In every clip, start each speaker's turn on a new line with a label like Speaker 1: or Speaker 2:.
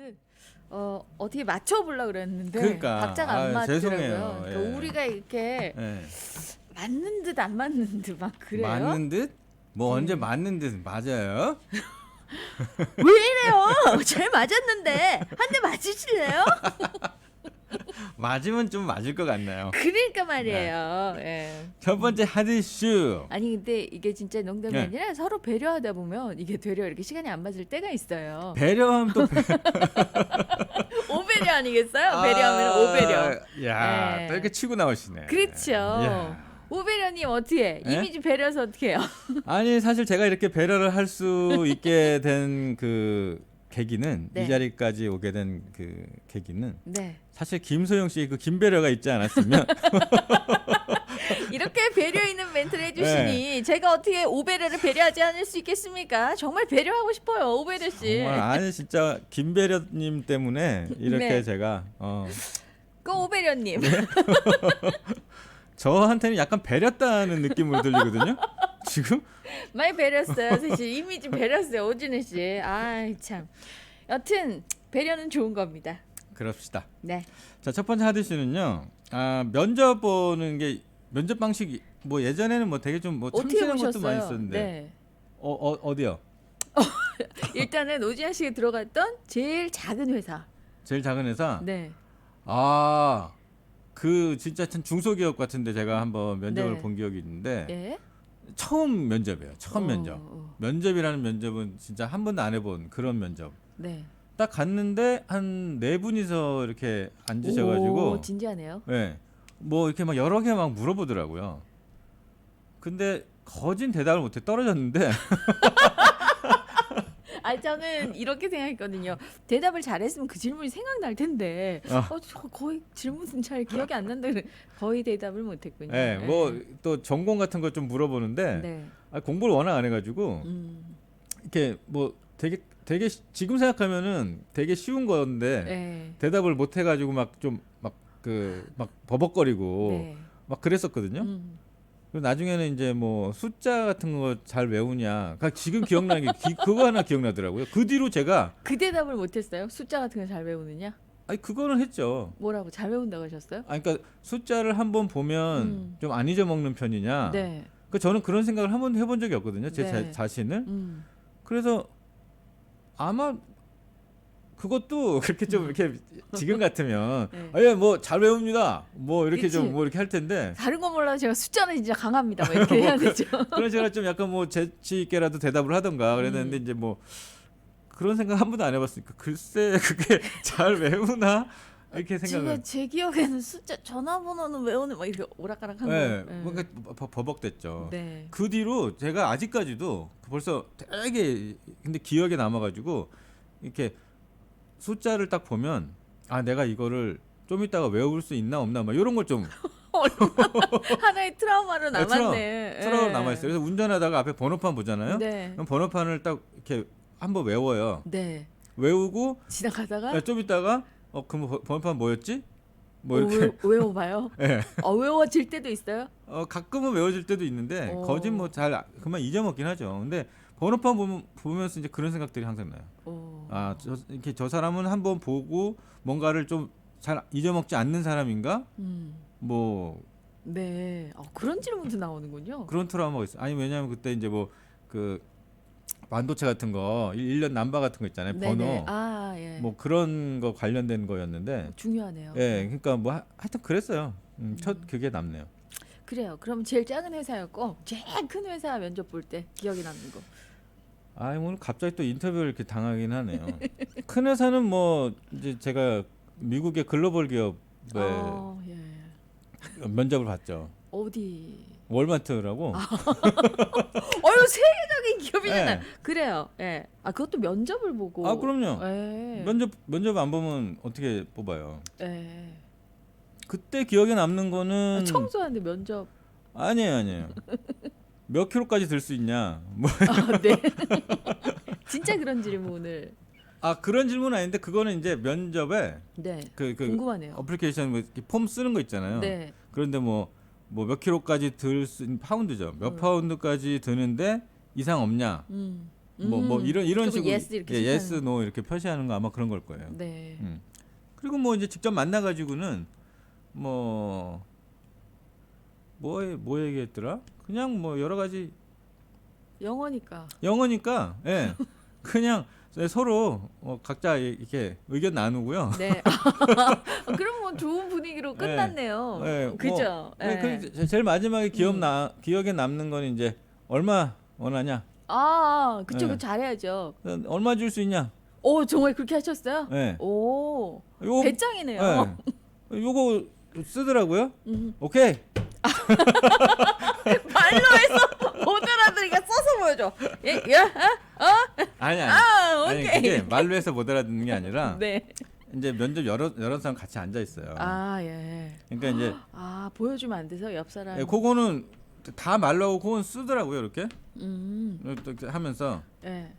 Speaker 1: 저는 어떻게 맞춰보려고 그랬는데
Speaker 2: 그러니까
Speaker 1: 박자가 안 맞더라고요.
Speaker 2: 죄송해요.
Speaker 1: 그러니까
Speaker 2: 예.
Speaker 1: 우리가 이렇게
Speaker 2: 예.
Speaker 1: 맞는 듯 안 맞는 듯 막 그래요.
Speaker 2: 맞는 듯? 뭐
Speaker 1: 네.
Speaker 2: 언제 맞는 듯 맞아요?
Speaker 1: 왜 이래요? 잘 맞았는데 한 대 맞으실래요?
Speaker 2: 맞으면 좀 맞을 것 같나요?
Speaker 1: 그러니까 말이에요. 예.
Speaker 2: 첫 번째 핫 이슈.
Speaker 1: 아니 근데 이게 진짜 농담이
Speaker 2: 네.
Speaker 1: 아니라 서로 배려하다 보면 이게 되려 이렇게 시간이 안 맞을 때가 있어요.
Speaker 2: 배려하면 또
Speaker 1: 오배려 아니겠어요? 배려하면 오배려.
Speaker 2: 야,
Speaker 1: 네.
Speaker 2: 또 이렇게 치고 나오시네.
Speaker 1: 그렇죠.
Speaker 2: 야.
Speaker 1: 오배려님 어떻게
Speaker 2: 예?
Speaker 1: 이미지 배려서 어떻게 해요?
Speaker 2: 아니 사실 제가 이렇게 배려를 할 수 있게 된 그 계기는
Speaker 1: 네.
Speaker 2: 이 자리까지 오게 된 그 계기는
Speaker 1: 네.
Speaker 2: 사실 김소영 씨의 그 김배려가 있지 않았으면
Speaker 1: 이렇게 배려 있는 멘트를 해주시니 제가 어떻게 오배려를 배려하지 않을 수 있겠습니까? 정말 배려하고 싶어요, 오배려 씨.
Speaker 2: 정말 아니 진짜 김배려님 때문에 이렇게
Speaker 1: 네.
Speaker 2: 제가
Speaker 1: 그 오배려님.
Speaker 2: 저한테는 약간 배렸다는 느낌으로 들리거든요. 지금
Speaker 1: 많이 배렸어요, 사실 이미지 배렸어요, 오준혜 씨. 아이 참. 여튼 배려는 좋은 겁니다.
Speaker 2: 그럽시다.
Speaker 1: 네.
Speaker 2: 자, 첫 번째 하드씨는요. 면접 보는 게 면접 방식이 뭐 예전에는 뭐 되게 좀 뭐
Speaker 1: 어떻게
Speaker 2: 참신한 것도
Speaker 1: 보셨어요?
Speaker 2: 많이 있었는데
Speaker 1: 네.
Speaker 2: 어디요?
Speaker 1: 일단은 오준혜 씨가 들어갔던 제일 작은 회사.
Speaker 2: 제일 작은 회사.
Speaker 1: 네.
Speaker 2: 그 진짜 참 중소기업 같은데 제가 한번 면접을
Speaker 1: 네.
Speaker 2: 본 기억이 있는데
Speaker 1: 예.
Speaker 2: 처음 면접이에요. 처음 면접.
Speaker 1: 면접.
Speaker 2: 면접이라는 면접은 진짜 한 번도 안 해본 그런 면접.
Speaker 1: 네.
Speaker 2: 딱 갔는데 한 네 분이서 이렇게 앉으셔가지고,
Speaker 1: 오, 진지하네요.
Speaker 2: 네, 뭐 이렇게 막 여러 개 막 물어보더라고요. 근데 거진 대답을 못해 떨어졌는데,
Speaker 1: 아 저는 이렇게 생각했거든요. 대답을 잘했으면 그 질문이 생각날 텐데. 저 거의 질문은 잘 기억이 안 난다. 거의 대답을 못했군요.
Speaker 2: 네, 뭐 또 전공 같은 거 좀 물어보는데,
Speaker 1: 네.
Speaker 2: 공부를 워낙 안 해가지고 이렇게 뭐 되게 지금 생각하면은 되게 쉬운 건데
Speaker 1: 네.
Speaker 2: 대답을 못 해가지고 막 좀 막 버벅거리고
Speaker 1: 네.
Speaker 2: 막 그랬었거든요. 그리고 나중에는 이제 뭐 숫자 같은 거 잘 외우냐. 그러니까 지금 기억나는 게 그거 하나 기억나더라고요. 그 뒤로 제가
Speaker 1: 그 대답을 못했어요? 숫자 같은 거 잘 외우느냐?
Speaker 2: 아니 그거는 했죠.
Speaker 1: 뭐라고 잘 외운다고 하셨어요?
Speaker 2: 그러니까 숫자를 한번 보면 좀 안 잊어먹는 편이냐.
Speaker 1: 네.
Speaker 2: 그 저는 그런 생각을 한 번도 해본 적이 없거든요. 제
Speaker 1: 네.
Speaker 2: 자신을. 그래서 아마 그것도 그렇게 좀 이렇게 지금 같으면
Speaker 1: 네.
Speaker 2: 예, 뭐 잘 외웁니다. 뭐 이렇게
Speaker 1: 그치.
Speaker 2: 좀 뭐 이렇게 할 텐데
Speaker 1: 다른 건 몰라도 제가 숫자는 진짜 강합니다. 뭐 이렇게 해야 되죠.
Speaker 2: 그런 식으로 좀 약간 뭐 재치 있게라도 대답을 하던가 그랬는데 이제 뭐 그런 생각 한 번도 안 해봤으니까 글쎄 그게 잘 외우나 이렇게 생각을.
Speaker 1: 제 기억에는 숫자 전화번호는 외우는 막 이렇게 오락가락한
Speaker 2: 네,
Speaker 1: 거. 네.
Speaker 2: 뭔가 버벅댔죠.
Speaker 1: 네.
Speaker 2: 그 뒤로 제가 아직까지도 벌써 되게 근데 기억에 남아가지고 이렇게 숫자를 딱 보면 내가 이거를 좀 이따가 외울 수 있나 없나 막 이런 걸 좀
Speaker 1: 하나의 트라우마로 남았네.
Speaker 2: 트라우마
Speaker 1: 예.
Speaker 2: 남아있어요. 그래서 운전하다가 앞에 번호판 보잖아요.
Speaker 1: 네.
Speaker 2: 그럼 번호판을 딱 이렇게 한번 외워요.
Speaker 1: 네.
Speaker 2: 외우고
Speaker 1: 지나가다가
Speaker 2: 좀 이따가 그럼 번호판 뭐였지? 뭐 이렇게
Speaker 1: 외워봐요.
Speaker 2: 예.
Speaker 1: 외워질 때도 있어요?
Speaker 2: 가끔은 외워질 때도 있는데 거진 뭐 잘 그만 잊어먹긴 하죠. 근데 번호판 보면서 이제 그런 생각들이 항상 나요. 이렇게 저 사람은 한번 보고 뭔가를 좀 잘 잊어먹지 않는 사람인가? 뭐
Speaker 1: 네. 그런 질문도 나오는군요.
Speaker 2: 그런 트라우마가 있어요. 아니 왜냐하면 그때 이제 뭐 그 반도체 같은 거 1년 남바 같은 거 있잖아요.
Speaker 1: 네네.
Speaker 2: 번호.
Speaker 1: 예.
Speaker 2: 뭐 그런 거 관련된 거였는데.
Speaker 1: 중요하네요.
Speaker 2: 예, 그러니까 뭐 하여튼 그랬어요. 첫 그게 남네요.
Speaker 1: 그래요. 그럼 제일 작은 회사였고 제일 큰 회사 면접 볼 때 기억이 남는 거.
Speaker 2: 오늘 갑자기 또 인터뷰를 이렇게 당하긴 하네요. 큰 회사는 뭐 이제 제가 미국의 글로벌 기업에
Speaker 1: 예.
Speaker 2: 면접을 봤죠.
Speaker 1: 어디?
Speaker 2: 월마트라고.
Speaker 1: 세계적인 기업이잖아요.
Speaker 2: 네.
Speaker 1: 그래요. 예. 그것도 면접을 보고.
Speaker 2: 그럼요.
Speaker 1: 예.
Speaker 2: 면접 안 보면 어떻게 뽑아요?
Speaker 1: 예.
Speaker 2: 그때 기억에 남는 거는
Speaker 1: 청소하는데 면접.
Speaker 2: 아니에요. 몇 킬로까지 들 수 있냐? 뭐
Speaker 1: 네. 진짜 그런 질문을.
Speaker 2: 그런 질문은 아닌데 그거는 이제 면접에
Speaker 1: 네.
Speaker 2: 그
Speaker 1: 궁금하네요.
Speaker 2: 어플리케이션 뭐 이렇게 폼 쓰는 거 있잖아요.
Speaker 1: 네.
Speaker 2: 그런데 뭐 몇 킬로까지 들 수 파운드죠. 몇 파운드까지 드는데 이상 없냐? 뭐 이런
Speaker 1: 그리고
Speaker 2: 식으로
Speaker 1: yes 이렇게
Speaker 2: 예, yes,
Speaker 1: 체크하는.
Speaker 2: no 이렇게 표시하는 거 아마 그런 걸 거예요.
Speaker 1: 네.
Speaker 2: 그리고 뭐 이제 직접 만나 가지고는 뭐 얘기했더라? 그냥 뭐 여러 가지
Speaker 1: 영어니까.
Speaker 2: 영어니까 예. 그냥 서로 각자 이렇게 의견 나누고요.
Speaker 1: 네. 그럼 뭐 좋은 분위기로 끝났네요.
Speaker 2: 네,
Speaker 1: 그죠?
Speaker 2: 제일 마지막에 기억에 남는 건 이제 얼마 원하냐?
Speaker 1: 그쵸.
Speaker 2: 네.
Speaker 1: 그 잘해야죠.
Speaker 2: 얼마 줄 수 있냐?
Speaker 1: 오, 정말 그렇게 하셨어요?
Speaker 2: 네.
Speaker 1: 오,
Speaker 2: 요
Speaker 1: 배짱이네요.
Speaker 2: 요거 쓰더라고요.
Speaker 1: 음.
Speaker 2: 오케이.
Speaker 1: 말로 해서 못 알아들으니까 써서 보여줘. 예,
Speaker 2: 아니
Speaker 1: 오케이.
Speaker 2: 그게 말로 해서 못 알아듣는 게 아니라
Speaker 1: 네.
Speaker 2: 이제 면접 여러 사람 같이 앉아 있어요.
Speaker 1: 예.
Speaker 2: 그러니까 이제
Speaker 1: 보여주면 안 돼서 옆 사람.
Speaker 2: 그거는 다 말로 하고 그건 쓰더라고요, 이렇게. 이렇게 하면서.
Speaker 1: 예.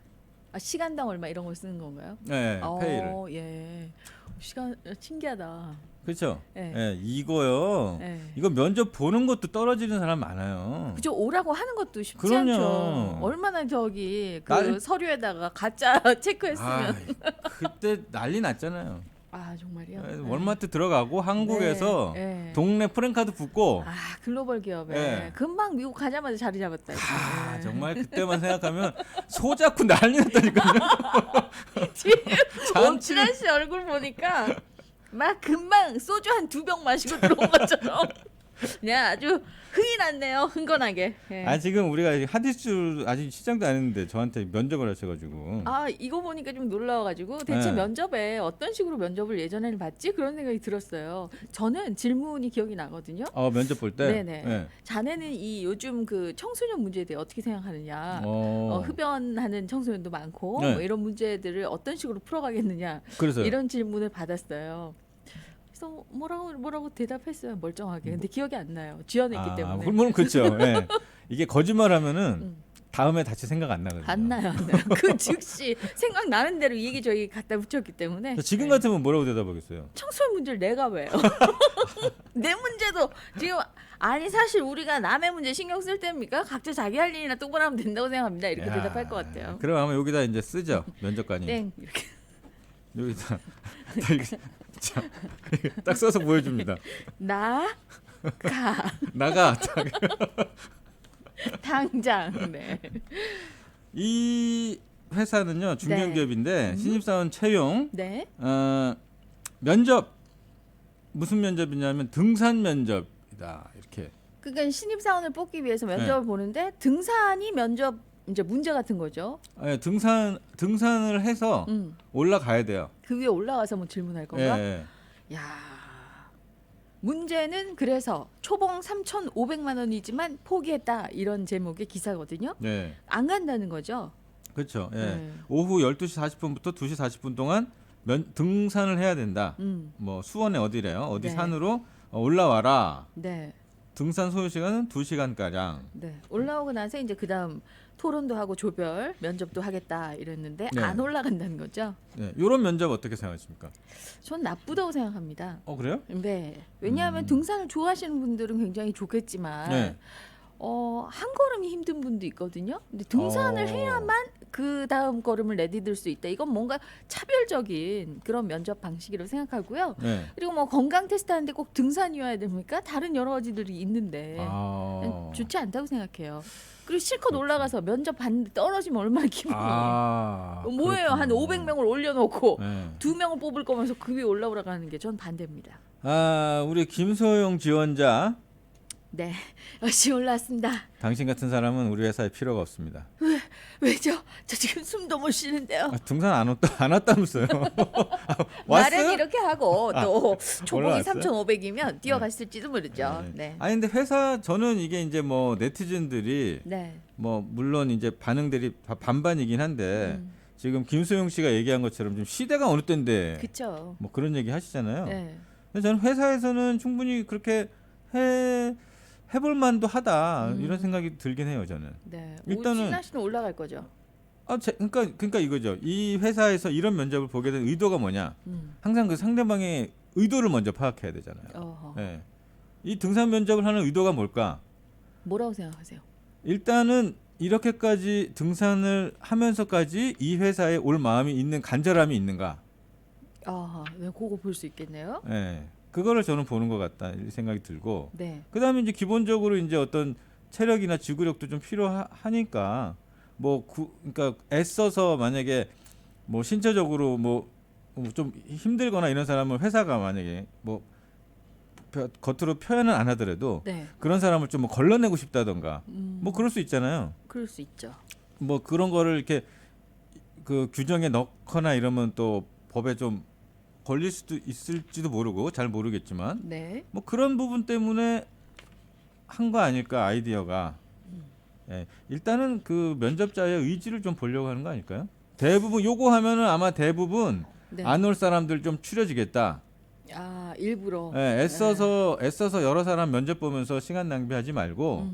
Speaker 1: 시간당 얼마 이런 걸 쓰는 건가요?
Speaker 2: 네, 페이를.
Speaker 1: 예. 시간 신기하다.
Speaker 2: 그렇죠.
Speaker 1: 네.
Speaker 2: 예, 이거요.
Speaker 1: 네.
Speaker 2: 이거 면접 보는 것도 떨어지는 사람 많아요.
Speaker 1: 그죠. 오라고 하는 것도 쉽지
Speaker 2: 그럼요.
Speaker 1: 않죠. 얼마나 저기 그
Speaker 2: 날-
Speaker 1: 서류에다가 가짜 체크했으면.
Speaker 2: 그때 난리 났잖아요.
Speaker 1: 정말요?
Speaker 2: 예,
Speaker 1: 네.
Speaker 2: 월마트 들어가고 한국에서
Speaker 1: 네.
Speaker 2: 동네 프랜카드 붙고
Speaker 1: 글로벌 기업에
Speaker 2: 네.
Speaker 1: 금방 미국 가자마자 자리 잡았다. 네.
Speaker 2: 정말 그때만 생각하면 소 잡고 난리 났다니까요.
Speaker 1: 엄친아 씨 얼굴 보니까 막 금방 소주 한 2병 마시고 들어온 것처럼 그냥 아주 흥이 났네요. 흥건하게. 예.
Speaker 2: 지금 우리가 핫이슈 아직 시작도 안 했는데 저한테 면접을 하셔가지고.
Speaker 1: 이거 보니까 좀 놀라워가지고 대체
Speaker 2: 네.
Speaker 1: 면접에 어떤 식으로 면접을 예전에는 봤지? 그런 생각이 들었어요. 저는 질문이 기억이 나거든요.
Speaker 2: 면접 볼 때.
Speaker 1: 네네.
Speaker 2: 네.
Speaker 1: 자네는 이 요즘 그 청소년 문제에 대해 어떻게 생각하느냐?
Speaker 2: 어.
Speaker 1: 흡연하는 청소년도 많고
Speaker 2: 네.
Speaker 1: 뭐 이런 문제들을 어떤 식으로 풀어가겠느냐?
Speaker 2: 그래서
Speaker 1: 이런 질문을 받았어요. 그래서 뭐라고 대답했어요. 멀쩡하게. 근데 기억이 안 나요. 지어냈기 때문에.
Speaker 2: 물론 그렇죠. 예. 이게 거짓말하면은 다음에 다시 생각 안 나거든요.
Speaker 1: 안 나요. 그 즉시 생각나는 대로 이 얘기 저기 갖다 붙였기 때문에.
Speaker 2: 지금
Speaker 1: 네.
Speaker 2: 같으면 뭐라고 대답하겠어요?
Speaker 1: 청소년 문제를 내가 왜요? 내 문제도 지금 사실 우리가 남의 문제 신경 쓸 때입니까? 각자 자기 할 일이나 똑바로 하면 된다고 생각합니다. 이렇게
Speaker 2: 야,
Speaker 1: 대답할 것 같아요.
Speaker 2: 그럼 아마 여기다 이제 쓰죠. 면접관이.
Speaker 1: 땡 이렇게.
Speaker 2: 여기다 자, 딱 써서 보여줍니다.
Speaker 1: 나가
Speaker 2: 나가.
Speaker 1: 당장. 네.
Speaker 2: 이 회사는요 중견기업인데 신입사원 채용
Speaker 1: 네.
Speaker 2: 면접 무슨 면접이냐면 등산 면접이다 이렇게.
Speaker 1: 그러니까 신입 사원을 뽑기 위해서 면접을 보는데 등산이 면접 이제 문제 같은 거죠.
Speaker 2: 등산을 해서 올라가야 돼요.
Speaker 1: 그 위에 올라가서 뭐 질문할 건가?
Speaker 2: 예.
Speaker 1: 야. 문제는 그래서 초봉 3,500만 원이지만 포기했다 이런 제목의 기사거든요.
Speaker 2: 네.
Speaker 1: 안 간다는 거죠.
Speaker 2: 그렇죠. 예.
Speaker 1: 네.
Speaker 2: 오후 12시 40분부터 2시 40분 동안 등산을 해야 된다. 뭐 수원에 어디래요? 어디
Speaker 1: 네.
Speaker 2: 산으로 올라와라.
Speaker 1: 네.
Speaker 2: 등산 소요 시간은 2시간 가량.
Speaker 1: 네. 올라오고 나서 이제 그다음 토론도 하고 조별 면접도 하겠다 이랬는데
Speaker 2: 네.
Speaker 1: 안 올라간다는 거죠.
Speaker 2: 네. 이런 면접 어떻게 생각하십니까?
Speaker 1: 전 나쁘다고 생각합니다.
Speaker 2: 그래요?
Speaker 1: 네. 왜냐하면 등산을 좋아하시는 분들은 굉장히 좋겠지만
Speaker 2: 네.
Speaker 1: 한 걸음이 힘든 분도 있거든요. 근데 등산을 해야만 그 다음 걸음을 내디딜 수 있다. 이건 뭔가 차별적인 그런 면접 방식이라고 생각하고요.
Speaker 2: 네.
Speaker 1: 그리고 뭐 건강 테스트 하는데 꼭 등산이어야 됩니까? 다른 여러 가지들이 있는데 좋지 않다고 생각해요. 그리고 실컷 올라가서 면접 봤는데 떨어지면 얼마나 기분이에요. 뭐예요? 한 500명을 올려놓고
Speaker 2: 네.
Speaker 1: 2명을 뽑을 거면서 그 위에 올라가는 게 전 반대입니다.
Speaker 2: 우리 김소영 지원자.
Speaker 1: 네, 역시 올라왔습니다.
Speaker 2: 당신 같은 사람은 우리 회사에 필요가 없습니다.
Speaker 1: 왜죠? 저 지금 숨도 못 쉬는데요.
Speaker 2: 등산 안 왔다면서요?
Speaker 1: 말은 이렇게 하고 또 초봉이
Speaker 2: 올라왔어요?
Speaker 1: 3,500이면 뛰어갔을지도 모르죠. 네.
Speaker 2: 근데 저는 이게 이제 뭐 네티즌들이
Speaker 1: 네.
Speaker 2: 뭐 물론 이제 반응들이 반반이긴 한데 지금 김소영 씨가 얘기한 것처럼 좀 시대가 어느 때인데
Speaker 1: 그렇죠.
Speaker 2: 뭐 그런 얘기 하시잖아요.
Speaker 1: 네.
Speaker 2: 근데 저는 회사에서는 충분히 그렇게 해볼 만도 하다 이런 생각이 들긴 해요. 저는.
Speaker 1: 네.
Speaker 2: 일단은
Speaker 1: 신하 씨는 올라갈 거죠.
Speaker 2: 그러니까 이거죠. 이 회사에서 이런 면접을 보게 된 의도가 뭐냐? 항상 그 상대방의 의도를 먼저 파악해야 되잖아요.
Speaker 1: 어허.
Speaker 2: 네. 이 등산 면접을 하는 의도가 뭘까?
Speaker 1: 뭐라고 생각하세요?
Speaker 2: 일단은 이렇게까지 등산을 하면서까지 이 회사에 올 마음이 있는 간절함이 있는가?
Speaker 1: 네, 그거 볼 수 있겠네요.
Speaker 2: 네, 그거를 저는 보는 것 같다 이 생각이 들고.
Speaker 1: 네.
Speaker 2: 그다음에 이제 기본적으로 이제 어떤 체력이나 지구력도 좀 필요하니까 그러니까 애써서 만약에 뭐 신체적으로 뭐 좀 힘들거나 이런 사람을 회사가 만약에 뭐 겉으로 표현은 안 하더라도
Speaker 1: 네.
Speaker 2: 그런 사람을 좀 뭐 걸러내고 싶다던가 뭐 그럴 수 있잖아요.
Speaker 1: 그럴 수 있죠.
Speaker 2: 뭐 그런 거를 이렇게 그 규정에 넣거나 이러면 또 법에 좀 걸릴 수도 있을지도 모르고 잘 모르겠지만
Speaker 1: 네.
Speaker 2: 뭐 그런 부분 때문에 한 거 아닐까 아이디어가. 예, 일단은 그 면접자의 의지를 좀 보려고 하는 거 아닐까요? 대부분 요거 하면은 아마 대부분
Speaker 1: 네.
Speaker 2: 안 올 사람들 좀 추려지겠다.
Speaker 1: 일부러.
Speaker 2: 예, 애써서 여러 사람 면접 보면서 시간 낭비하지 말고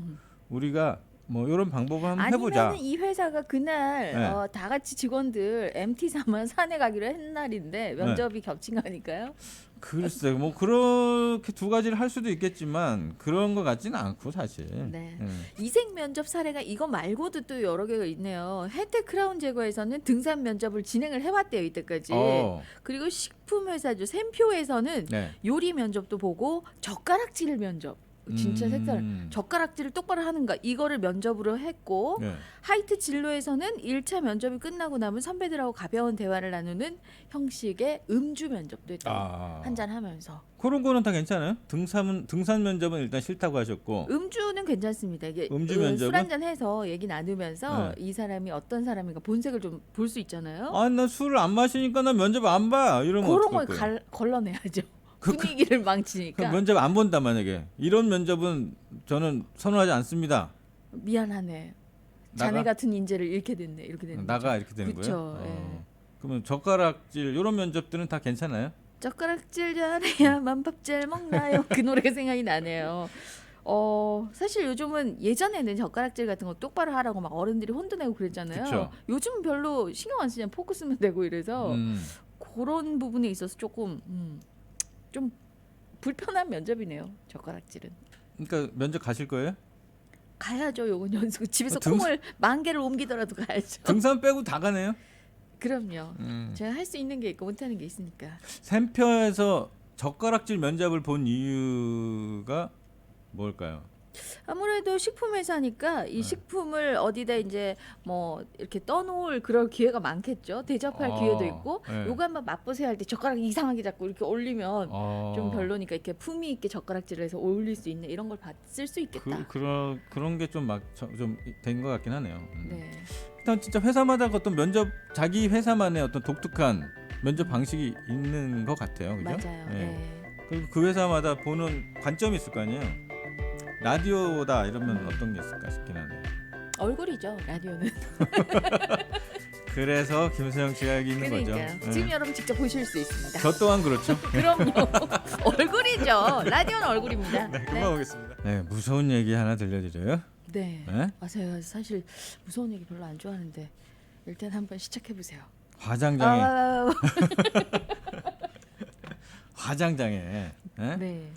Speaker 2: 우리가 뭐 이런 방법을 한번 해보자.
Speaker 1: 아니면 이 회사가 그날
Speaker 2: 네.
Speaker 1: 다 같이 직원들 MT 삼아 산에 가기로 한 날인데 면접이 겹친 거 아닐까요?
Speaker 2: 글쎄, 뭐 그렇게 두 가지를 할 수도 있겠지만 그런 것 같지는 않고 사실.
Speaker 1: 네. 이색 면접 사례가 이거 말고도 또 여러 개가 있네요. 혜택 크라운 제거에서는 등산 면접을 진행을 해왔대요 이때까지. 그리고 식품 회사죠 샘표에서는
Speaker 2: 네.
Speaker 1: 요리 면접도 보고 젓가락질 면접. 진짜 색깔 젓가락질을 똑바로 하는가 이거를 면접으로 했고
Speaker 2: 네.
Speaker 1: 하이트 진로에서는 1차 면접이 끝나고 나면 선배들하고 가벼운 대화를 나누는 형식의 음주 면접도 했다고 한잔 하면서
Speaker 2: 그런 거는 다 괜찮아요? 등산 면접은 일단 싫다고 하셨고
Speaker 1: 음주는 괜찮습니다. 이게
Speaker 2: 음주 면접은?
Speaker 1: 술 한잔 해서 얘기 나누면서
Speaker 2: 네.
Speaker 1: 이 사람이 어떤 사람인가 본색을 좀 볼 수 있잖아요.
Speaker 2: 나 술을 안 마시니까 나 면접 안 봐 이러면
Speaker 1: 그런 걸
Speaker 2: 어떡할 거예요?
Speaker 1: 걸러내야죠. 분위기를 망치니까.
Speaker 2: 면접 안 본다 만약에 이런 면접은 저는 선호하지 않습니다.
Speaker 1: 미안하네. 자네 같은 인재를 잃게 됐네. 이렇게 되는
Speaker 2: 나가
Speaker 1: 거죠.
Speaker 2: 이렇게 되는
Speaker 1: 그쵸,
Speaker 2: 거예요.
Speaker 1: 예.
Speaker 2: 그러면 젓가락질 이런 면접들은 다 괜찮아요?
Speaker 1: 젓가락질 잘해야만 밥 잘 먹나요? 그 노래가 생각이 나네요. 사실 요즘은 예전에는 젓가락질 같은 거 똑바로 하라고 막 어른들이 혼도 내고 그랬잖아요.
Speaker 2: 그쵸.
Speaker 1: 요즘은 별로 신경 안 쓰잖아요. 포크 쓰면 되고 이래서 그런 부분에 있어서 조금 좀 불편한 면접이네요. 젓가락질은.
Speaker 2: 그러니까 면접 가실 거예요?
Speaker 1: 가야죠. 요건 연속 집에서
Speaker 2: 등산-
Speaker 1: 콩을 10,000개를 옮기더라도 가야죠.
Speaker 2: 등산 빼고 다 가네요.
Speaker 1: 그럼요. 제가 할 수 있는 게 있고 못하는 게 있으니까.
Speaker 2: 샘표에서 젓가락질 면접을 본 이유가 뭘까요?
Speaker 1: 아무래도 식품 회사니까 이 식품을 어디다 이제 뭐 이렇게 떠놓을 그럴 기회가 많겠죠. 대접할 기회도 있고
Speaker 2: 네.
Speaker 1: 요거 한번 맛보세요 할 때 젓가락 이상하게 잡고 이렇게 올리면 좀 별로니까 이렇게 품위 있게 젓가락질을 해서 올릴 수 있는 이런 걸 봤을 수 있겠다.
Speaker 2: 그런 게 좀 된 것 같긴 하네요.
Speaker 1: 네.
Speaker 2: 일단 진짜 회사마다 어떤 면접 자기 회사만의 어떤 독특한 면접 방식이 있는 것 같아요. 그죠?
Speaker 1: 맞아요.
Speaker 2: 예.
Speaker 1: 네.
Speaker 2: 그리고 그 회사마다 보는 관점이 있을 거 아니에요. 라디오다 이러면 어떤 게 있을까 싶긴 하네요.
Speaker 1: 얼굴이죠. 라디오는.
Speaker 2: 그래서 김수영 씨가 여기 있는
Speaker 1: 그러니까요.
Speaker 2: 거죠.
Speaker 1: 지금 여러분 직접 보실 수 있습니다.
Speaker 2: 저 또한 그렇죠.
Speaker 1: 그럼요. 얼굴이죠. 라디오는 얼굴입니다.
Speaker 2: 네, 금방 오겠습니다. 네, 무서운 얘기 하나 들려드려요.
Speaker 1: 네.
Speaker 2: 네?
Speaker 1: 맞아요. 사실 무서운 얘기 별로 안 좋아하는데 일단 한번 시작해 보세요.
Speaker 2: 화장장애. 화장장애. 네?
Speaker 1: 네.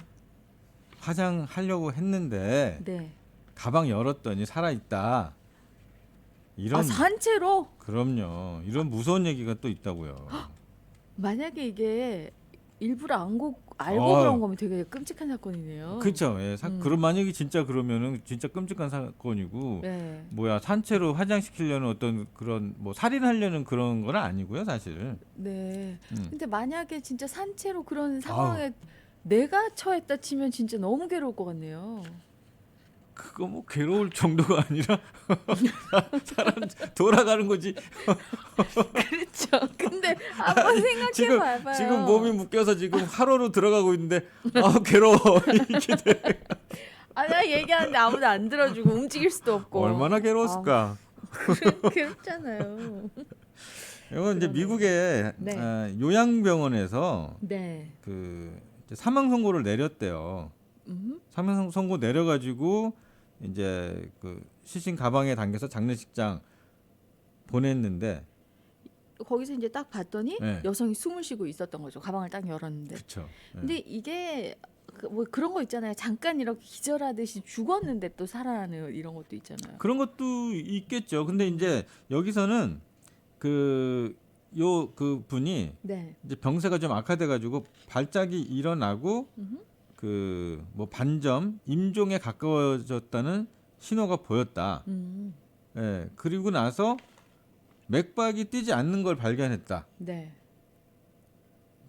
Speaker 2: 화장하려고 했는데
Speaker 1: 네.
Speaker 2: 가방 열었더니 살아 있다. 이런
Speaker 1: 산채로?
Speaker 2: 그럼요. 이런 무서운 얘기가 또 있다고요.
Speaker 1: 만약에 이게 일부러 알고
Speaker 2: 어.
Speaker 1: 그런 거면 되게 끔찍한 사건이네요.
Speaker 2: 그렇죠. 예, 그런 만약에 진짜 그러면은 진짜 끔찍한 사건이고
Speaker 1: 네.
Speaker 2: 산채로 화장시키려는 어떤 그런 뭐 살인하려는 그런 건 아니고요, 사실.
Speaker 1: 네. 근데 만약에 진짜 산채로 그런 상황에 내가 처했다 치면 진짜 너무 괴로울 것 같네요.
Speaker 2: 그거 뭐 괴로울 정도가 아니라 사람 돌아가는 거지.
Speaker 1: 그렇죠. 근데 한번 생각해 봐봐요.
Speaker 2: 지금 몸이 묶여서 지금 화로로 들어가고 있는데 괴로워 이렇게 돼.
Speaker 1: 나 얘기하는데 아무도 안 들어주고 움직일 수도 없고.
Speaker 2: 얼마나 괴로웠을까.
Speaker 1: 그렇잖아요.
Speaker 2: 이건 이제 미국의
Speaker 1: 네.
Speaker 2: 요양병원에서
Speaker 1: 네.
Speaker 2: 그 사망 선고를 내렸대요. 사망 선고 내려가지고 이제 그 시신 가방에 담겨서 장례식장 보냈는데
Speaker 1: 거기서 이제 딱 봤더니
Speaker 2: 네.
Speaker 1: 여성이 숨을 쉬고 있었던 거죠. 가방을 딱 열었는데.
Speaker 2: 그렇죠.
Speaker 1: 근데 이게 뭐 그런 거 있잖아요. 잠깐 이렇게 기절하듯이 죽었는데 또 살아나는 이런 것도 있잖아요.
Speaker 2: 그런 것도 있겠죠. 근데 이제 여기서는 그 분이
Speaker 1: 네.
Speaker 2: 이제 병세가 좀 악화돼 가지고 발작이 일어나고 그 뭐 반점 임종에 가까워졌다는 신호가 보였다. 예. 그리고 나서 맥박이 뛰지 않는 걸 발견했다.
Speaker 1: 네.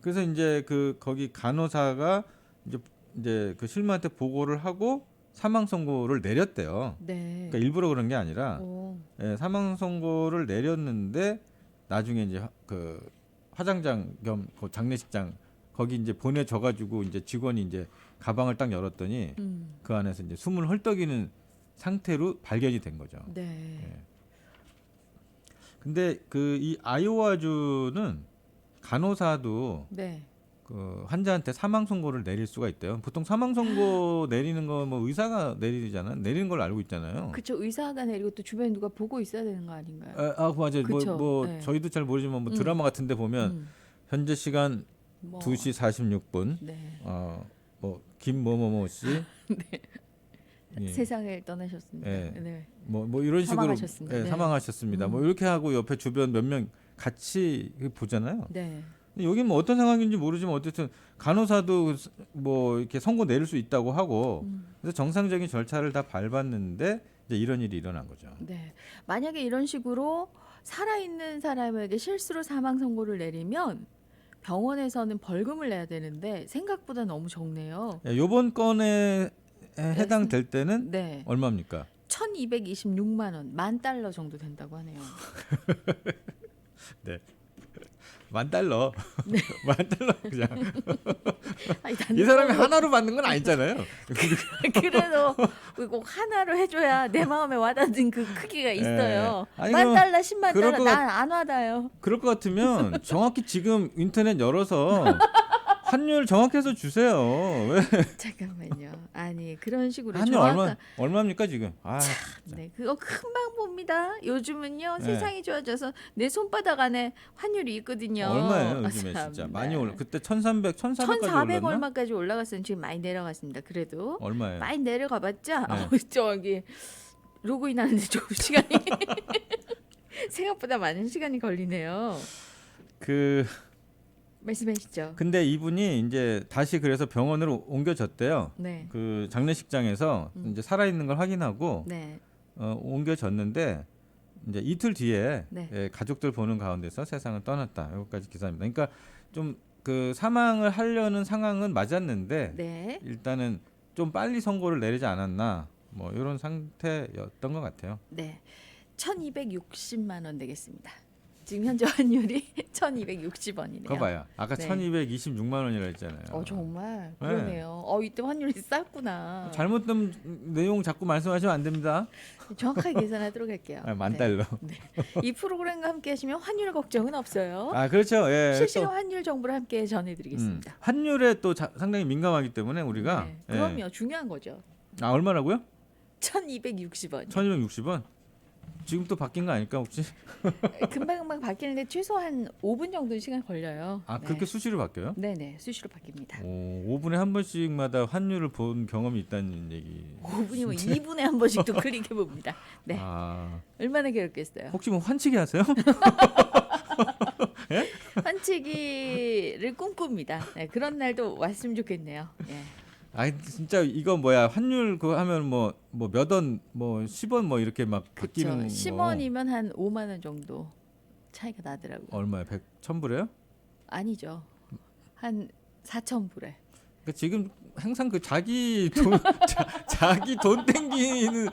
Speaker 2: 그래서 이제 그 거기 간호사가 이제 그 실무한테 보고를 하고 사망 선고를 내렸대요.
Speaker 1: 네.
Speaker 2: 그러니까 일부러 그런 게 아니라
Speaker 1: 오.
Speaker 2: 예, 사망 선고를 내렸는데 나중에 이제 그 화장장 겸 그 장례식장 거기 이제 보내져 가지고 이제 직원이 이제 가방을 딱 열었더니 그 안에서 이제 숨을 헐떡이는 상태로 발견이 된 거죠.
Speaker 1: 네.
Speaker 2: 예. 근데 그 이 아이오와주는 간호사도
Speaker 1: 네.
Speaker 2: 그 환자한테 사망 선고를 내릴 수가 있대요. 보통 사망 선고 내리는 거 뭐 의사가 내리잖아요. 내리는 걸 알고 있잖아요.
Speaker 1: 그렇죠. 의사가 내리고 또 주변에 누가 보고 있어야 되는 거 아닌가요?
Speaker 2: 맞아요.
Speaker 1: 그쵸.
Speaker 2: 뭐
Speaker 1: 네.
Speaker 2: 저희도 잘 모르지만 뭐 드라마 같은데 보면 현재 시간
Speaker 1: 뭐.
Speaker 2: 2시 46분.
Speaker 1: 네.
Speaker 2: 뭐 김某某某 씨.
Speaker 1: 네.
Speaker 2: 예.
Speaker 1: 세상을 떠나셨습니다.
Speaker 2: 예.
Speaker 1: 네.
Speaker 2: 뭐 이런 식으로
Speaker 1: 사망하셨습니다. 네.
Speaker 2: 사망하셨습니다. 뭐 이렇게 하고 옆에 주변 몇 명 같이 보잖아요.
Speaker 1: 네.
Speaker 2: 여기 뭐 어떤 상황인지 모르지만 어쨌든 간호사도 뭐 이렇게 선고 내릴 수 있다고 하고 그래서 정상적인 절차를 다 밟았는데 이제 이런 일이 일어난 거죠.
Speaker 1: 네. 만약에 이런 식으로 살아있는 사람에게 실수로 사망 선고를 내리면 병원에서는 벌금을 내야 되는데 생각보다 너무 적네요.
Speaker 2: 이번 건에 해당될 때는
Speaker 1: 네.
Speaker 2: 얼마입니까?
Speaker 1: 1,226만 원, $10,000 정도 된다고 하네요.
Speaker 2: 네. $10,000.
Speaker 1: 네.
Speaker 2: $10,000 그냥.
Speaker 1: 아니,
Speaker 2: 이 사람이 하나로 받는 건 아니잖아요.
Speaker 1: 그래도 꼭 하나로 해줘야 내 마음에 와닿는 그 크기가 있어요.
Speaker 2: 아니,
Speaker 1: $10,000, $100,000
Speaker 2: 그럴
Speaker 1: 난 안 와닿아요.
Speaker 2: 그럴 것 같으면 정확히 지금 인터넷 열어서 환율 정확해서 주세요. 왜?
Speaker 1: 잠깐만요. 아니 그런 식으로
Speaker 2: 환율 얼마입니까 지금?
Speaker 1: 네, 그거 금방 봅니다. 요즘은요
Speaker 2: 네.
Speaker 1: 세상이 좋아져서 내 손바닥 안에 환율이 있거든요.
Speaker 2: 얼마예요 요즘에
Speaker 1: 참,
Speaker 2: 진짜
Speaker 1: 네.
Speaker 2: 많이 올라. 그때 1,300까지
Speaker 1: 1,400
Speaker 2: 올랐나?
Speaker 1: 얼마까지 올라갔어요. 지금 많이 내려갔습니다. 그래도
Speaker 2: 얼마예요?
Speaker 1: 많이 내려가봤자
Speaker 2: 네.
Speaker 1: 저기 로그인하는데 좀 시간이 생각보다 많은 시간이 걸리네요. 말씀하시죠.
Speaker 2: 근데 이분이 이제 다시 그래서 병원으로 옮겨졌대요.
Speaker 1: 네.
Speaker 2: 그 장례식장에서 이제 살아 있는 걸 확인하고
Speaker 1: 네.
Speaker 2: 옮겨졌는데 이제 이틀 뒤에
Speaker 1: 네.
Speaker 2: 예, 가족들 보는 가운데서 세상을 떠났다. 여기까지 기사입니다. 그러니까 좀 그 사망을 하려는 상황은 맞았는데
Speaker 1: 네.
Speaker 2: 일단은 좀 빨리 선고를 내리지 않았나 뭐 이런 상태였던 것 같아요.
Speaker 1: 네. 1,260만 원 되겠습니다. 지금 현재 환율이 1,260원이네요.
Speaker 2: 그거 봐요. 아까
Speaker 1: 네.
Speaker 2: 1,226만 원이라 했잖아요.
Speaker 1: 정말
Speaker 2: 네.
Speaker 1: 그러네요. 이때 환율이 쌌구나.
Speaker 2: 잘못된 내용 자꾸 말씀하시면 안 됩니다.
Speaker 1: 정확하게 계산하도록 할게요.
Speaker 2: $10,000.
Speaker 1: 네. 이 프로그램과 함께 하시면 환율 걱정은 없어요.
Speaker 2: 그렇죠. 예.
Speaker 1: 실시간 환율 정보를 함께 전해드리겠습니다.
Speaker 2: 환율에 또 상당히 민감하기 때문에 우리가
Speaker 1: 네. 그럼요. 중요한 거죠.
Speaker 2: 얼마라고요?
Speaker 1: 1,260원.
Speaker 2: 1,260원? 지금 또 바뀐 거 아닐까 혹시?
Speaker 1: 금방금방 바뀌는데 최소 한 5분 정도 시간 걸려요.
Speaker 2: 그렇게 수시로 바뀌어요?
Speaker 1: 네네. 수시로 바뀝니다.
Speaker 2: 5분에 한 번씩마다 환율을 본 경험이 있다는 얘기.
Speaker 1: 5분이면 2분에 한 번씩 또 클릭해 봅니다. 네. 얼마나 괴롭겠어요.
Speaker 2: 혹시 뭐 환치기 하세요?
Speaker 1: 예? 환치기를 꿈꿉니다. 네, 그런 날도 왔으면 좋겠네요. 예.
Speaker 2: 진짜 이거 뭐야 환율 그거 하면 뭐 몇 원 뭐 10원 뭐 이렇게 막 바뀌는 거.
Speaker 1: 10원이면 한 5만 원 정도 차이가 나더라고요.
Speaker 2: 얼마야? 1,000불이에요?
Speaker 1: 아니죠. 한 4,000불에.
Speaker 2: 그러니까 지금 항상 그 자기 돈 땡기는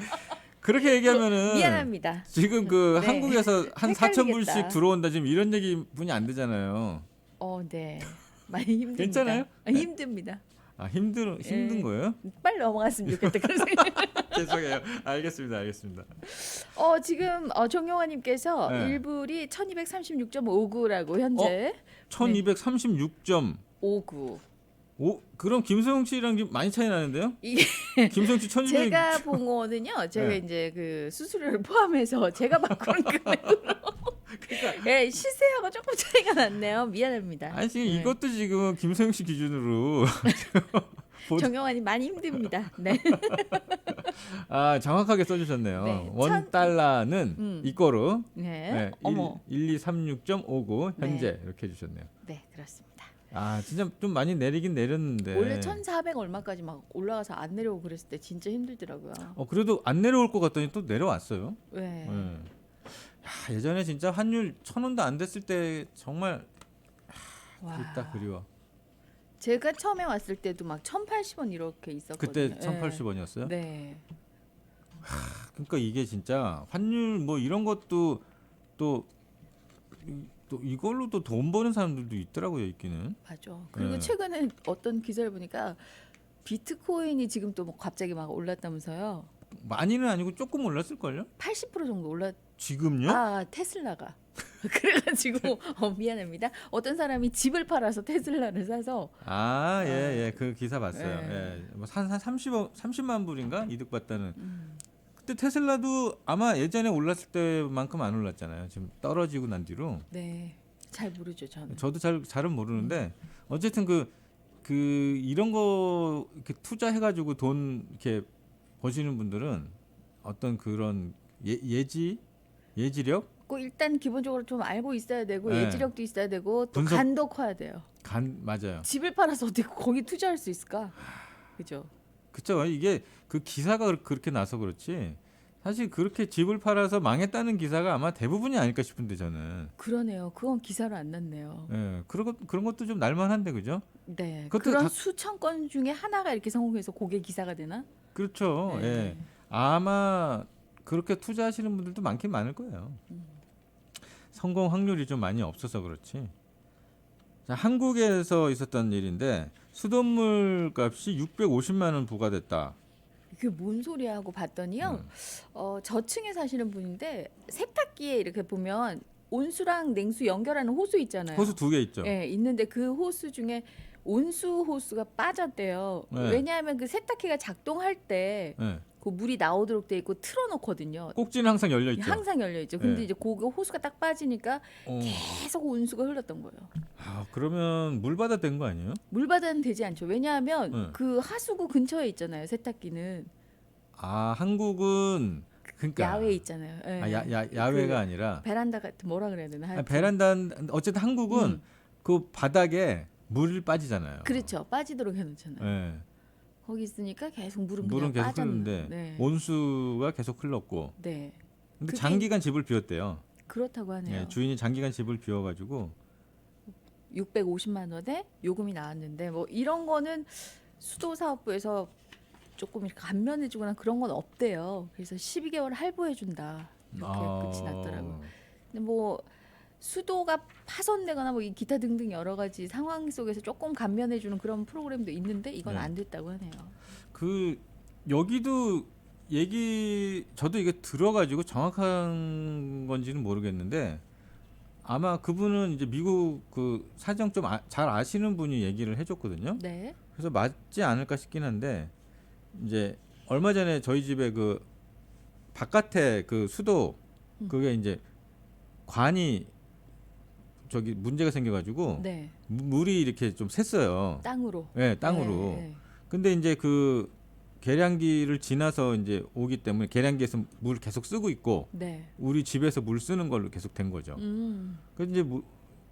Speaker 2: 그렇게 얘기하면은
Speaker 1: 미안합니다.
Speaker 2: 지금 그
Speaker 1: 네.
Speaker 2: 한국에서 한 4,000불씩
Speaker 1: 헷갈리겠다.
Speaker 2: 들어온다 지금 이런 얘기 분이 안 되잖아요.
Speaker 1: 네. 많이 힘듭니다.
Speaker 2: 괜찮아요?
Speaker 1: 힘듭니다.
Speaker 2: 힘든 거예요?
Speaker 1: 빨리 넘어갔으면 좋겠다. 그런 생각.
Speaker 2: 죄송해요. 알겠습니다.
Speaker 1: 지금 정용화님께서
Speaker 2: 네.
Speaker 1: 1불이 1,236.59라고 현재.
Speaker 2: 1,236.59. 그럼 김소영 씨랑 좀 많이 차이 나는데요?
Speaker 1: 이게
Speaker 2: 김소영 씨 1,200.
Speaker 1: 제가 본 거는요. 제가
Speaker 2: 네.
Speaker 1: 이제 그 수수료를 포함해서 제가 바꾸는 금액으로 예, 시세하고 조금 차이가 났네요. 미안합니다.
Speaker 2: 지금
Speaker 1: 네.
Speaker 2: 이것도 지금 김소영 씨 기준으로
Speaker 1: 정영환님 많이 힘듭니다. 네.
Speaker 2: 아 정확하게 써주셨네요.
Speaker 1: 네,
Speaker 2: 원 달러는 이거로
Speaker 1: 네.
Speaker 2: 1236.59 현재
Speaker 1: 네.
Speaker 2: 이렇게 해주셨네요.
Speaker 1: 네, 그렇습니다.
Speaker 2: 아 진짜 좀 많이 내리긴 내렸는데
Speaker 1: 원래 1,400 얼마까지 막 올라가서 안 내려오고 그랬을 때 진짜 힘들더라고요.
Speaker 2: 그래도 안 내려올 것 같더니 또 내려왔어요.
Speaker 1: 네.
Speaker 2: 네. 야, 예전에 진짜 환율 1,000원도 안 됐을 때 정말 그립다 그리워.
Speaker 1: 제가 처음에 왔을 때도 막 1,080원 이렇게 있었거든요.
Speaker 2: 그때 1,080원이었어요?
Speaker 1: 네.
Speaker 2: 그러니까 이게 진짜 환율 뭐 이런 것도 또 이걸로도 돈 버는 사람들도 있더라고요, 있기는.
Speaker 1: 맞아. 그리고
Speaker 2: 네.
Speaker 1: 최근에 어떤 기사를 보니까 비트코인이 지금 또 뭐 갑자기 막 올랐다면서요.
Speaker 2: 많이는 아니고 조금 올랐을걸요?
Speaker 1: 80% 정도 올랐.
Speaker 2: 지금요?
Speaker 1: 아, 테슬라가. 그래가지고 미안합니다. 어떤 사람이 집을 팔아서 테슬라를 사서.
Speaker 2: 예. 그 기사 봤어요.
Speaker 1: 네.
Speaker 2: 예. 뭐한 30만 불인가 이득 봤다는. 그때 테슬라도 아마 예전에 올랐을 때만큼 안 올랐잖아요. 지금 떨어지고 난 뒤로.
Speaker 1: 네. 잘 모르죠, 저는.
Speaker 2: 저도 잘은 모르는데 어쨌든 그 이런 거 이렇게 투자해가지고 돈 이렇게 버시는 분들은 어떤 그런 예지력
Speaker 1: 꼭 일단 기본적으로 좀 알고 있어야 되고
Speaker 2: 네.
Speaker 1: 예지력도 있어야 되고 또
Speaker 2: 분석-
Speaker 1: 간도 커야 돼요.
Speaker 2: 맞아요.
Speaker 1: 집을 팔아서 어떻게 거기 투자할 수 있을까? 그죠?
Speaker 2: 그쵸. 이게 그 기사가 그렇게 나서 그렇지. 사실 그렇게 집을 팔아서 망했다는 기사가 아마 대부분이 아닐까 싶은데 저는.
Speaker 1: 그러네요. 그건 기사로 안 났네요.
Speaker 2: 예, 그런 것도 좀 날만한데 그죠?
Speaker 1: 네.
Speaker 2: 그것도
Speaker 1: 그런 수천 건 중에 하나가 이렇게 성공해서 그게 기사가 되나?
Speaker 2: 그렇죠.
Speaker 1: 네.
Speaker 2: 예. 아마 그렇게 투자하시는 분들도 많긴 많을 거예요. 성공 확률이 좀 많이 없어서 그렇지. 자, 한국에서 있었던 일인데 수돗물 값이 650만 원 부과됐다.
Speaker 1: 이게 뭔 소리야 하고 봤더니요. 저층에 사시는 분인데 세탁기에 이렇게 보면 온수랑 냉수 연결하는 호수 있잖아요.
Speaker 2: 호수 2개 있죠.
Speaker 1: 예, 있는데 그 호수 중에 온수 호수가 빠졌대요.
Speaker 2: 네.
Speaker 1: 왜냐하면 그 세탁기가 작동할 때
Speaker 2: 예.
Speaker 1: 그 물이 나오도록 돼 있고 틀어놓거든요.
Speaker 2: 꼭지는 항상 열려 있죠.
Speaker 1: 항상 열려 있죠. 근데
Speaker 2: 네.
Speaker 1: 이제 그 호수가 딱 빠지니까
Speaker 2: 어.
Speaker 1: 계속 온수가 흘렀던 거예요.
Speaker 2: 그러면 물받아 된 거 아니에요?
Speaker 1: 물바다는 되지 않죠. 왜냐하면
Speaker 2: 네.
Speaker 1: 그 하수구 근처에 있잖아요. 세탁기는
Speaker 2: 한국은 그러니까
Speaker 1: 야외에 있잖아요. 예.
Speaker 2: 야외가
Speaker 1: 그
Speaker 2: 아니라
Speaker 1: 베란다 같은 뭐라 그래야 되나? 하여튼.
Speaker 2: 베란다 어쨌든 한국은 그 바닥에 물이 빠지잖아요.
Speaker 1: 그렇죠. 빠지도록 해놓잖아요.
Speaker 2: 예.
Speaker 1: 거기 있으니까 계속 물은
Speaker 2: 물은
Speaker 1: 그냥
Speaker 2: 계속
Speaker 1: 빠졌나.
Speaker 2: 흐르는데
Speaker 1: 네.
Speaker 2: 온수가 계속 흘렀고.
Speaker 1: 네.
Speaker 2: 근데
Speaker 1: 그게-
Speaker 2: 장기간 집을 비웠대요.
Speaker 1: 그렇다고 하네요.
Speaker 2: 예, 주인이 장기간 집을 비워가지고
Speaker 1: 650만 원에 요금이 나왔는데 뭐 이런 거는 수도사업부에서 조금 이렇게 감면해주거나 그런 건 없대요. 그래서 12개월 할부해준다 이렇게 끝이 났더라고요. 근데 뭐 수도가 파손되거나 뭐 이 기타 등등 여러 가지 상황 속에서 조금 감면해주는 그런 프로그램도 있는데 이건
Speaker 2: 네.
Speaker 1: 안 됐다고 하네요.
Speaker 2: 그 여기도 저도 이게 들어가지고 정확한 건지는 모르겠는데 아마 그분은 이제 미국 그 사정 좀 잘 아시는 분이 얘기를 해줬거든요.
Speaker 1: 네.
Speaker 2: 그래서 맞지 않을까 싶긴 한데 이제 얼마 전에 저희 집에 그 바깥에 그 수도 그게 이제 관이 저기 문제가 생겨가지고
Speaker 1: 네.
Speaker 2: 물이 이렇게 좀 샜어요.
Speaker 1: 땅으로.
Speaker 2: 네, 땅으로.
Speaker 1: 네.
Speaker 2: 근데 이제 그 계량기를 지나서 이제 오기 때문에 계량기에서 물 계속 쓰고 있고
Speaker 1: 네.
Speaker 2: 우리 집에서 물 쓰는 걸로 계속 된 거죠. 그래서 이제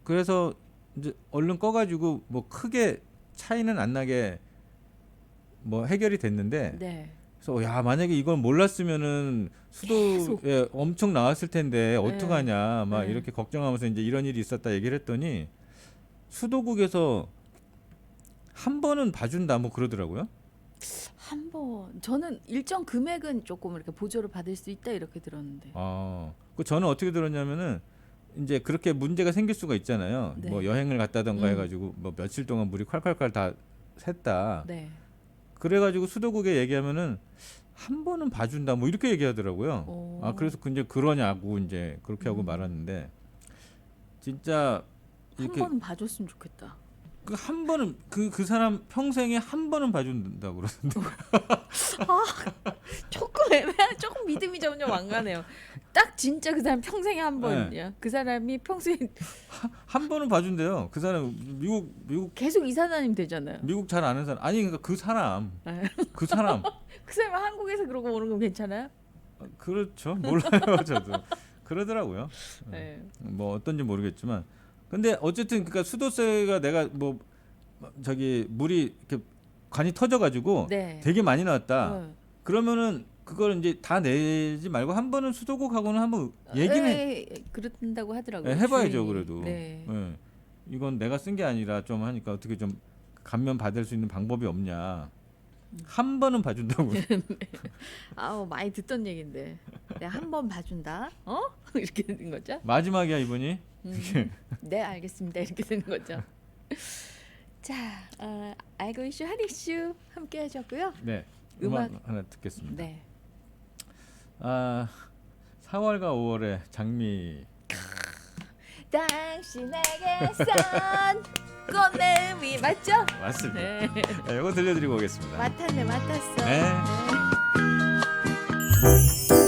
Speaker 2: 그래서 이제 얼른 꺼가지고 뭐 크게 차이는 안 나게 뭐 해결이 됐는데
Speaker 1: 네.
Speaker 2: 그래서 야 만약에 이걸 몰랐으면은 수도에 엄청 나왔을 텐데 어떡하냐 막
Speaker 1: 네.
Speaker 2: 이렇게 걱정하면서 이제 이런 일이 있었다 얘기를 했더니 수도국에서 한 번은 봐준다 뭐 그러더라고요.
Speaker 1: 한 번 저는 일정 금액은 조금 이렇게 보조를 받을 수 있다 이렇게 들었는데.
Speaker 2: 그 저는 어떻게 들었냐면은 이제 그렇게 문제가 생길 수가 있잖아요.
Speaker 1: 네.
Speaker 2: 뭐 여행을 갔다던가 해가지고 뭐 며칠 동안 물이 콸콸콸 다 샜다.
Speaker 1: 네.
Speaker 2: 그래가지고 수도국에 얘기하면은 한 번은 봐준다 뭐 이렇게 얘기하더라고요.
Speaker 1: 오.
Speaker 2: 그래서 이제 그러냐고 이제 그렇게 하고 말았는데 진짜
Speaker 1: 한
Speaker 2: 이렇게
Speaker 1: 번은 봐줬으면 좋겠다.
Speaker 2: 그 한 번은 그 사람 평생에 한 번은 봐준다고 그러던데.
Speaker 1: 조금 애매한, 조금 믿음이 점점 안 가네요. 딱 진짜 그 사람 평생에 한 번이야. 네. 그 사람이 평생
Speaker 2: 한 번은 봐준대요. 그 사람 미국
Speaker 1: 계속 이사 다니면 되잖아요.
Speaker 2: 미국 잘 아는 사람. 아니 그러니까 그 사람 그 사람
Speaker 1: 한국에서 그러고 오는 건 괜찮아요?
Speaker 2: 그렇죠. 몰라요 저도. 그러더라고요.
Speaker 1: 네.
Speaker 2: 뭐 어떤지 모르겠지만. 근데 어쨌든 그러니까 수도세가 내가 뭐 저기 물이 이렇게 관이 터져가지고
Speaker 1: 네.
Speaker 2: 되게 많이 나왔다. 그러면은 그걸 이제 다 내지 말고 한 번은 수도국하고는 한번 얘기는
Speaker 1: 그렇다고 하더라고요.
Speaker 2: 네, 해봐야죠.
Speaker 1: 주인이.
Speaker 2: 그래도
Speaker 1: 네.
Speaker 2: 네. 이건 내가 쓴 게 아니라 좀 하니까 어떻게 좀 감면 받을 수 있는 방법이 없냐. 한 번은 봐준다고.
Speaker 1: 네. 아우 많이 듣던 얘긴데 내가 한 번 봐준다. 이렇게 되는 거죠?
Speaker 2: 마지막이야 이번이.
Speaker 1: 네 알겠습니다. 이렇게 되는 거죠. 자, 알고 이슈 한 이슈 함께 하셨고요.
Speaker 2: 네, 음악 하나 듣겠습니다.
Speaker 1: 네.
Speaker 2: 4월과 5월의 장미.
Speaker 3: 당신에게선
Speaker 1: 꽃내음이 맞죠?
Speaker 2: 맞습니다.
Speaker 1: 네.
Speaker 2: 네, 이거 들려드리고 오겠습니다.
Speaker 1: 맡았어.
Speaker 2: 네.
Speaker 1: 네.